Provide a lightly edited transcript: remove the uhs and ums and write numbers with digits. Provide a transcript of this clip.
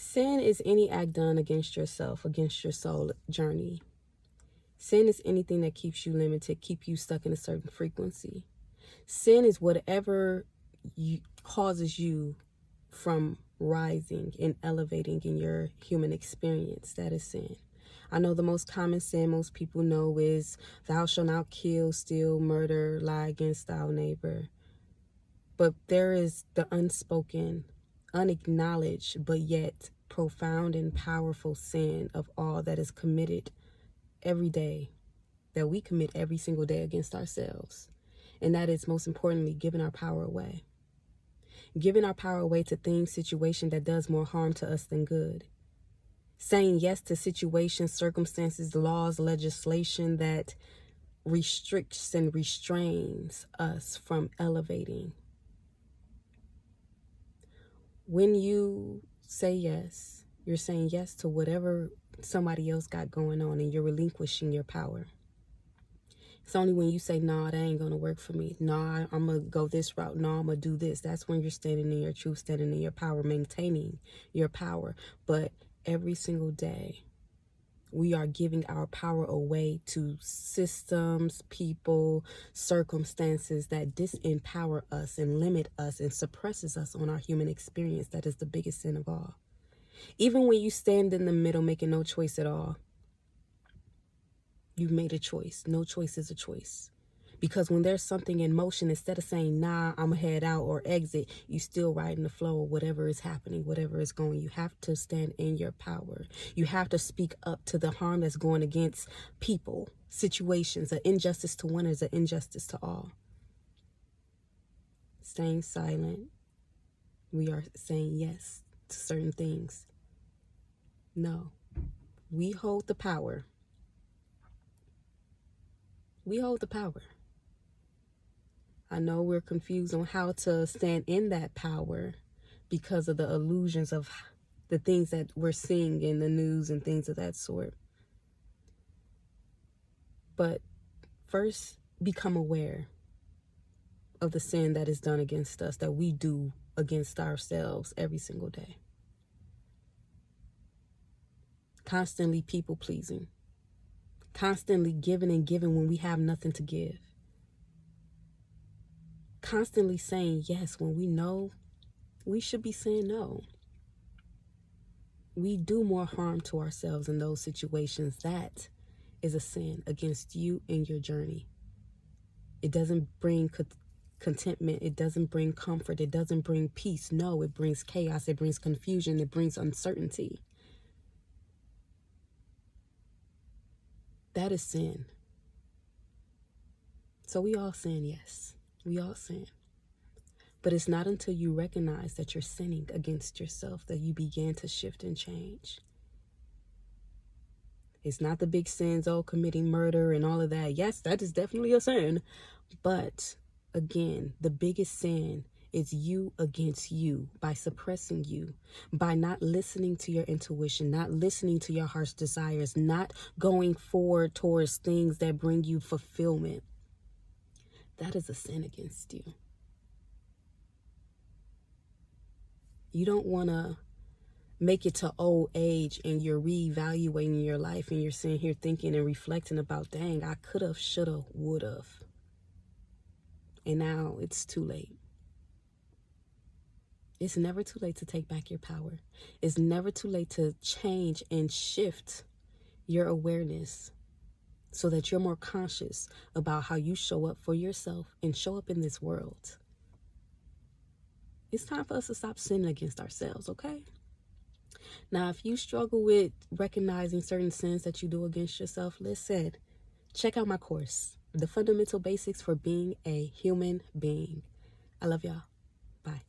Sin is any act done against yourself, against your soul journey. Sin is anything that keeps you limited, keep you stuck in a certain frequency. Sin is whatever causes you from rising and elevating in your human experience. That is sin. I know the most common sin most people know is thou shalt not kill, steal, murder, lie against thy neighbor. But there is the unspoken, unacknowledged, but yet profound and powerful sin of all that is committed every day, that we commit every single day against ourselves. And that is most importantly giving our power away. Giving our power away to things, situation that does more harm to us than good. Saying yes to situations, circumstances, laws, legislation that restricts and restrains us from elevating. When you say yes, you're saying yes to whatever somebody else got going on, and you're relinquishing your power. It's only when you say, no, that ain't going to work for me. No, I'm going to go this route. No, I'm going to do this. That's when you're standing in your truth, standing in your power, maintaining your power. But every single day, we are giving our power away to systems, people, circumstances that disempower us and limit us and suppresses us on our human experience. That is the biggest sin of all. Even when you stand in the middle, making no choice at all, you've made a choice. No choice is a choice. Because when there's something in motion, instead of saying, nah, I'm going to head out or exit, you still riding the flow of whatever is happening, whatever is going. You have to stand in your power. You have to speak up to the harm that's going against people, situations. An injustice to one is an injustice to all. Staying silent. We are saying yes to certain things. No. We hold the power. We hold the power. I know we're confused on how to stand in that power because of the illusions of the things that we're seeing in the news and things of that sort. But first, become aware of the sin that is done against us, that we do against ourselves every single day. Constantly people pleasing. Constantly giving and giving when we have nothing to give. Constantly saying yes when we know we should be saying no. We do more harm to ourselves in those situations. That is a sin against you and your journey. It doesn't bring contentment. It doesn't bring comfort. It doesn't bring peace. No, it brings chaos. It brings confusion. It brings uncertainty. That is sin. So we all sin, yes. We all sin. But it's not until you recognize that you're sinning against yourself that you begin to shift and change. It's not the big sins, committing murder and all of that. Yes, that is definitely a sin. But again, the biggest sin is you against you, by suppressing you, by not listening to your intuition, not listening to your heart's desires, not going forward towards things that bring you fulfillment. That is a sin against you. You don't want to make it to old age and you're reevaluating your life and you're sitting here thinking and reflecting about, dang, I could have, should have, would have. And now it's too late. It's never too late to take back your power. It's never too late to change and shift your awareness so that you're more conscious about how you show up for yourself and show up in this world. It's time for us to stop sinning against ourselves, okay? Now, if you struggle with recognizing certain sins that you do against yourself, listen, check out my course, The Fundamental Basics for Being a Human Being. I love y'all. Bye.